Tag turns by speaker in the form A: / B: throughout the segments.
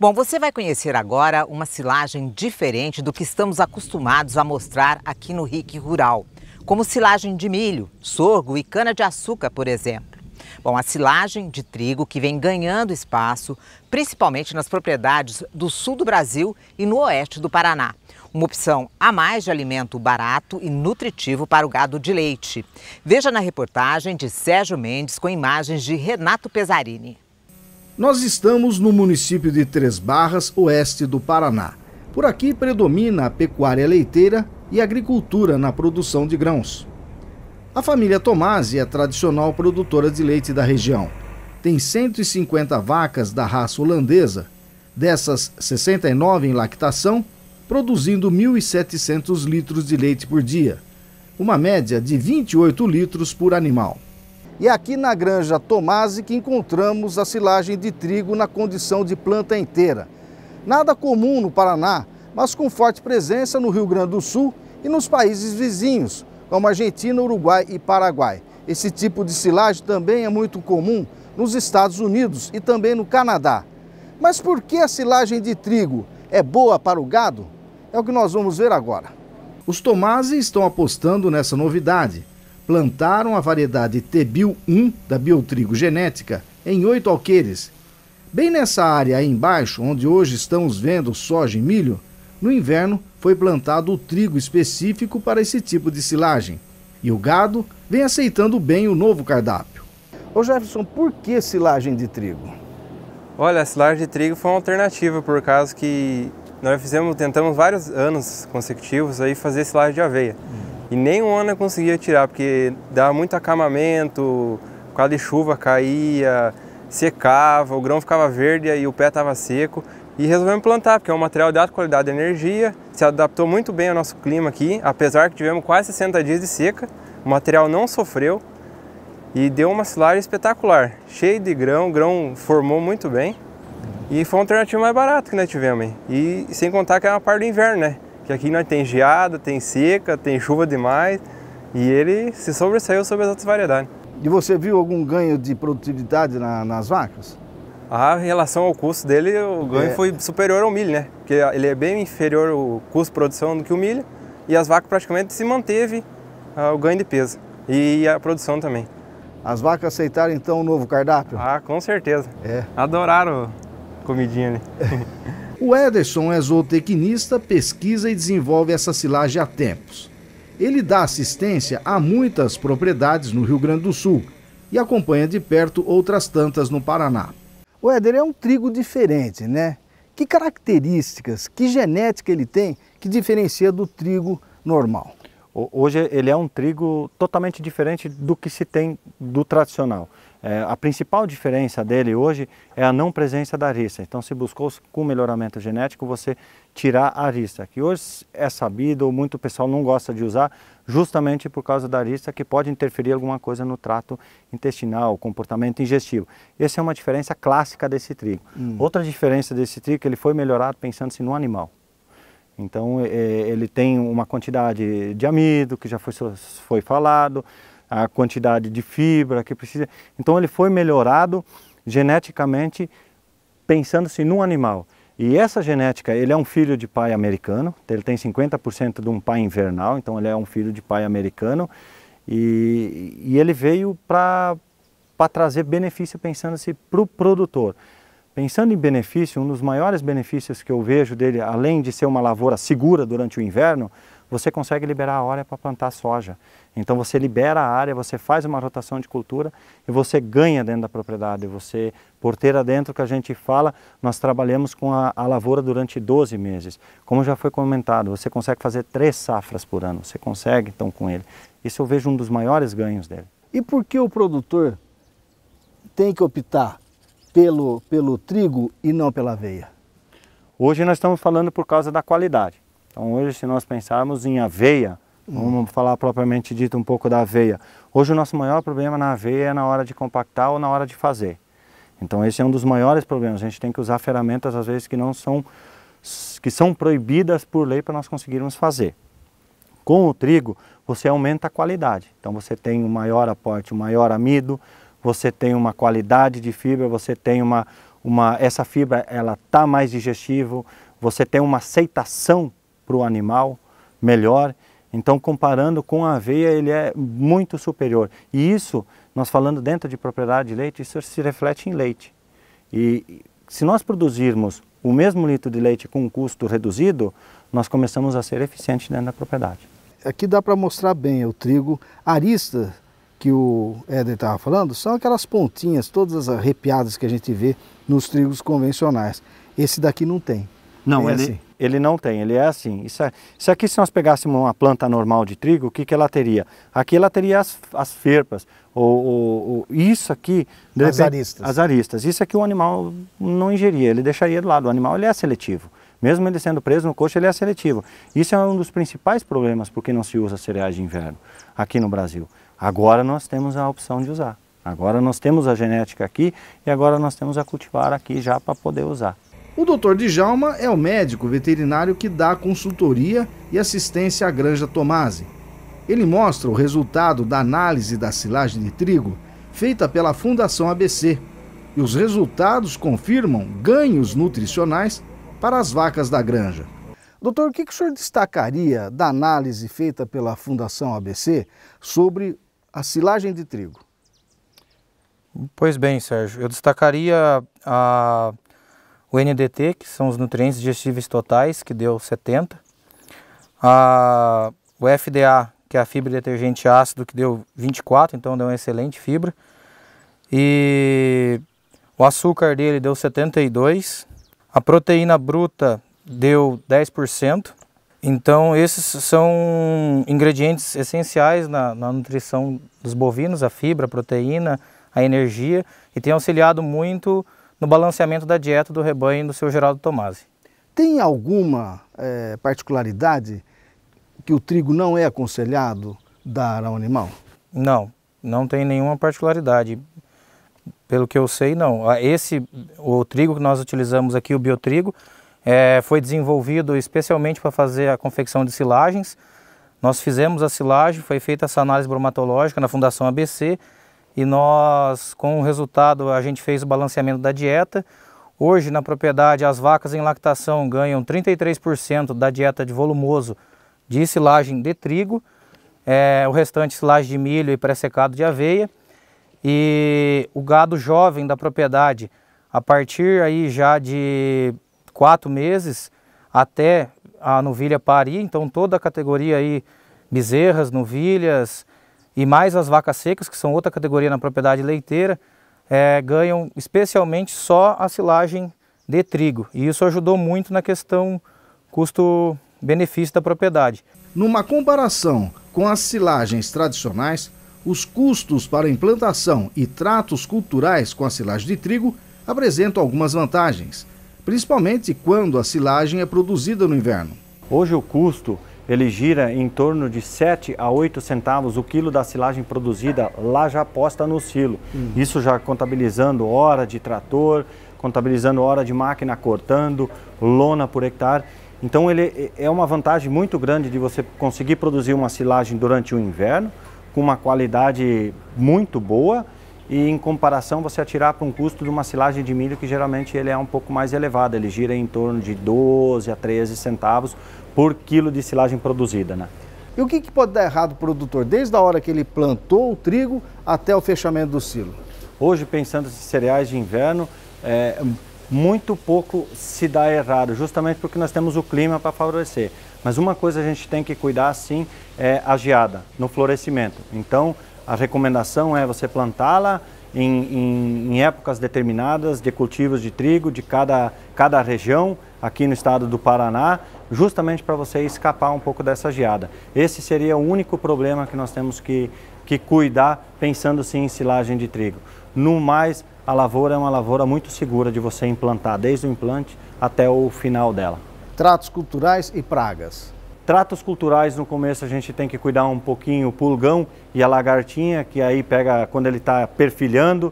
A: Bom, você vai conhecer agora uma silagem diferente do que estamos acostumados a mostrar aqui no RIC Rural, como silagem de milho, sorgo e cana-de-açúcar, por exemplo. Bom, a silagem de trigo que vem ganhando espaço, principalmente nas propriedades do sul do Brasil e no oeste do Paraná. Uma opção a mais de alimento barato e nutritivo para o gado de leite. Veja na reportagem de Sérgio Mendes com imagens de Renato Pesarini.
B: Nós estamos no município de Três Barras, oeste do Paraná. Por aqui predomina a pecuária leiteira e a agricultura na produção de grãos. A família Tomasi é tradicional produtora de leite da região. Tem 150 vacas da raça holandesa, dessas 69 em lactação, produzindo 1.700 litros de leite por dia, uma média de 28 litros por animal. E é aqui na granja Tomasi que encontramos a silagem de trigo na condição de planta inteira. Nada comum no Paraná, mas com forte presença no Rio Grande do Sul e nos países vizinhos, como Argentina, Uruguai e Paraguai. Esse tipo de silagem também é muito comum nos Estados Unidos e também no Canadá. Mas por que a silagem de trigo é boa para o gado? É o que nós vamos ver agora. Os Tomasi estão apostando nessa novidade. Plantaram a variedade Tebil 1 da Biotrigo Genética em 8 alqueires. Bem nessa área aí embaixo, onde hoje estamos vendo soja e milho, no inverno foi plantado o trigo específico para esse tipo de silagem. E o gado vem aceitando bem o novo cardápio. Ô Jefferson, por que silagem de trigo?
C: Olha, a silagem de trigo foi uma alternativa, por causa que nós tentamos vários anos consecutivos aí fazer silagem de aveia. E nenhum ano eu conseguia tirar, porque dava muito acamamento, por causa de chuva caía, secava, o grão ficava verde e o pé estava seco. E resolvemos plantar, porque é um material de alta qualidade de energia, se adaptou muito bem ao nosso clima aqui, apesar que tivemos quase 60 dias de seca, o material não sofreu e deu uma silagem espetacular, cheio de grão, o grão formou muito bem e foi uma alternativa mais barata que nós tivemos. E sem contar que é uma parte do inverno, né? Que aqui nós tem geada, tem seca, tem chuva demais e ele se sobressaiu sobre as outras variedades.
B: E você viu algum ganho de produtividade nas vacas?
C: A relação ao custo dele, o ganho foi superior ao milho, né? Porque ele é bem inferior ao custo de produção do que o milho e as vacas praticamente se manteve o ganho de peso e a produção também.
B: As vacas aceitaram então o novo cardápio?
C: Ah, com certeza. Adoraram a comidinha, né?
B: O Ederson é zootecnista, pesquisa e desenvolve essa silagem há tempos. Ele dá assistência a muitas propriedades no Rio Grande do Sul e acompanha de perto outras tantas no Paraná. O Éder é um trigo diferente, né? Que características, que genética ele tem que diferencia do trigo normal?
D: Hoje ele é um trigo totalmente diferente do que se tem do tradicional. A principal diferença dele hoje é a não presença da arista. Então se buscou com melhoramento genético você tirar a arista, que hoje é sabido, muito pessoal não gosta de usar, justamente por causa da arista que pode interferir alguma coisa no trato intestinal, comportamento ingestivo. Essa é uma diferença clássica desse trigo. Outra diferença desse trigo é que ele foi melhorado pensando-se no animal. Então ele tem uma quantidade de amido, que já foi falado, a quantidade de fibra que precisa. Então ele foi melhorado geneticamente pensando-se no animal. E essa genética, ele é um filho de pai americano, ele tem 50% de um pai invernal, então ele é um filho de pai americano. E ele veio para trazer benefício pensando-se para o produtor. Pensando em benefício, um dos maiores benefícios que eu vejo dele, além de ser uma lavoura segura durante o inverno, você consegue liberar a área para plantar soja. Então você libera a área, você faz uma rotação de cultura e você ganha dentro da propriedade. Você, porteira dentro, que a gente fala, nós trabalhamos com a lavoura durante 12 meses. Como já foi comentado, você consegue fazer 3 safras por ano, você consegue então com ele. Isso eu vejo um dos maiores ganhos dele.
B: E por que o produtor tem que optar pelo trigo e não pela aveia?
D: Hoje nós estamos falando por causa da qualidade. Então hoje, se nós pensarmos em aveia, vamos falar propriamente dito um pouco da aveia. Hoje o nosso maior problema na aveia é na hora de compactar ou na hora de fazer. Então esse é um dos maiores problemas. A gente tem que usar ferramentas às vezes que são proibidas por lei para nós conseguirmos fazer. Com o trigo você aumenta a qualidade. Então você tem um maior aporte, um maior amido, você tem uma qualidade de fibra, você tem essa fibra ela está mais digestível, você tem uma aceitação para o animal melhor. Então, comparando com a aveia, ele é muito superior. E isso, nós falando dentro de propriedade de leite, isso se reflete em leite. E se nós produzirmos o mesmo litro de leite com um custo reduzido, nós começamos a ser eficientes dentro da propriedade.
B: Aqui dá para mostrar bem o trigo. Arista, que o Éder estava falando, são aquelas pontinhas, todas arrepiadas que a gente vê nos trigos convencionais. Esse daqui não tem.
D: Não, ele não tem, ele é assim. Isso aqui, se nós pegássemos uma planta normal de trigo, o que ela teria? Aqui ela teria as ferpas, isso aqui...
B: As aristas.
D: As aristas. Isso aqui o animal não ingeria, ele deixaria do lado. O animal ele é seletivo. Mesmo ele sendo preso no coxo, ele é seletivo. Isso é um dos principais problemas porque não se usa cereais de inverno aqui no Brasil. Agora nós temos a opção de usar. Agora nós temos a genética aqui e agora nós temos a cultivar aqui já para poder usar.
B: O Dr. Djalma é o médico veterinário que dá consultoria e assistência à Granja Tomasi. Ele mostra o resultado da análise da silagem de trigo feita pela Fundação ABC. E os resultados confirmam ganhos nutricionais para as vacas da granja. Doutor, o que o senhor destacaria da análise feita pela Fundação ABC sobre a silagem de trigo?
E: Pois bem, Sérgio, eu destacaria o NDT, que são os nutrientes digestíveis totais, que deu 70. O FDA, que é a fibra detergente ácido, que deu 24, então deu uma excelente fibra. E o açúcar dele deu 72. A proteína bruta deu 10%. Então esses são ingredientes essenciais na nutrição dos bovinos, a fibra, a proteína, a energia, e tem auxiliado muito no balanceamento da dieta do rebanho do seu Geraldo Tomasi.
B: Tem alguma particularidade que o trigo não é aconselhado dar ao animal?
E: Não, não tem nenhuma particularidade. Pelo que eu sei, não. O trigo que nós utilizamos aqui, o biotrigo, foi desenvolvido especialmente para fazer a confecção de silagens. Nós fizemos a silagem, foi feita essa análise bromatológica na Fundação ABC, e nós, com o resultado, a gente fez o balanceamento da dieta. Hoje, na propriedade, as vacas em lactação ganham 33% da dieta de volumoso de silagem de trigo, o restante silagem de milho e pré-secado de aveia. E o gado jovem da propriedade, a partir aí já de 4 meses até a novilha parir, então toda a categoria aí, bezerras, novilhas e mais as vacas secas, que são outra categoria na propriedade leiteira, ganham especialmente só a silagem de trigo. E isso ajudou muito na questão custo-benefício da propriedade.
B: Numa comparação com as silagens tradicionais, os custos para implantação e tratos culturais com a silagem de trigo apresentam algumas vantagens, principalmente quando a silagem é produzida no inverno.
D: Hoje o custo ele gira em torno de 7 a 8 centavos o quilo da silagem produzida lá já posta no silo. Isso já contabilizando hora de trator, contabilizando hora de máquina cortando, lona por hectare. Então ele é uma vantagem muito grande de você conseguir produzir uma silagem durante o inverno, com uma qualidade muito boa, e em comparação você atirar para um custo de uma silagem de milho que geralmente ele é um pouco mais elevado, ele gira em torno de 12 a 13 centavos por quilo de silagem produzida, né?
B: E o que pode dar errado para o produtor, desde a hora que ele plantou o trigo até o fechamento do silo?
D: Hoje, pensando em cereais de inverno, muito pouco se dá errado, justamente porque nós temos o clima para favorecer. Mas uma coisa a gente tem que cuidar, sim, é a geada no florescimento. Então, a recomendação é você plantá-la em épocas determinadas de cultivos de trigo de cada região aqui no estado do Paraná, justamente para você escapar um pouco dessa geada. Esse seria o único problema que nós temos que cuidar, pensando sim em silagem de trigo. No mais, a lavoura é uma lavoura muito segura de você implantar, desde o implante até o final dela.
B: Tratos culturais e pragas.
D: Tratos culturais, no começo a gente tem que cuidar um pouquinho o pulgão e a lagartinha, que aí pega quando ele está perfilhando.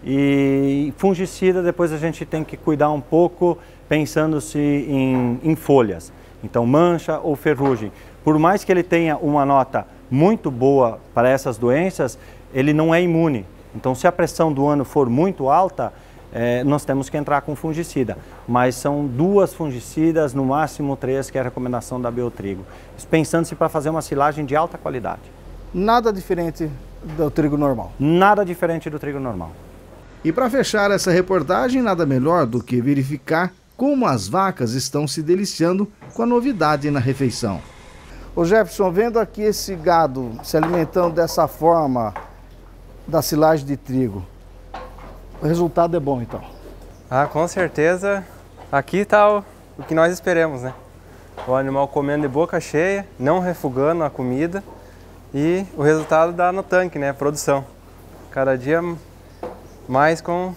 D: E fungicida, depois a gente tem que cuidar um pouco, pensando-se em folhas. Então mancha ou ferrugem. Por mais que ele tenha uma nota muito boa para essas doenças, ele não é imune. Então se a pressão do ano for muito alta, nós temos que entrar com fungicida. Mas são 2 fungicidas, no máximo 3, que é a recomendação da Biotrigo. Pensando-se para fazer uma silagem de alta qualidade.
B: Nada diferente do trigo normal.
D: Nada diferente do trigo normal.
B: E para fechar essa reportagem, nada melhor do que verificar como as vacas estão se deliciando com a novidade na refeição. Ô Jefferson, vendo aqui esse gado se alimentando dessa forma da silagem de trigo, o resultado é bom então?
C: Ah, com certeza. Aqui está o que nós esperamos, né? O animal comendo de boca cheia, não refugando a comida e o resultado dá no tanque, né? A produção. Cada dia mais com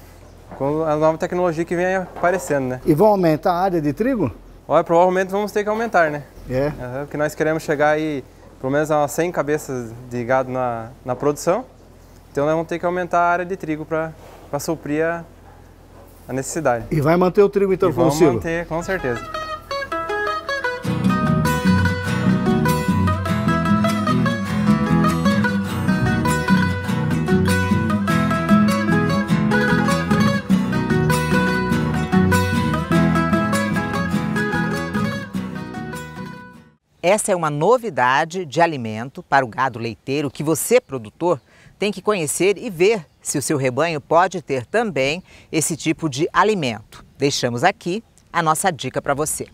C: a nova tecnologia que vem aparecendo, né?
B: E vão aumentar a área de trigo?
C: Olha, provavelmente vamos ter que aumentar, né?
B: É.
C: Porque nós queremos chegar aí pelo menos a umas 100 cabeças de gado na produção. Então nós vamos ter que aumentar a área de trigo para suprir a necessidade.
B: E vai manter o trigo então,
C: Vamos
B: Silvio?
C: manter, com certeza.
A: Essa é uma novidade de alimento para o gado leiteiro que você, produtor, tem que conhecer e ver se o seu rebanho pode ter também esse tipo de alimento. Deixamos aqui a nossa dica para você.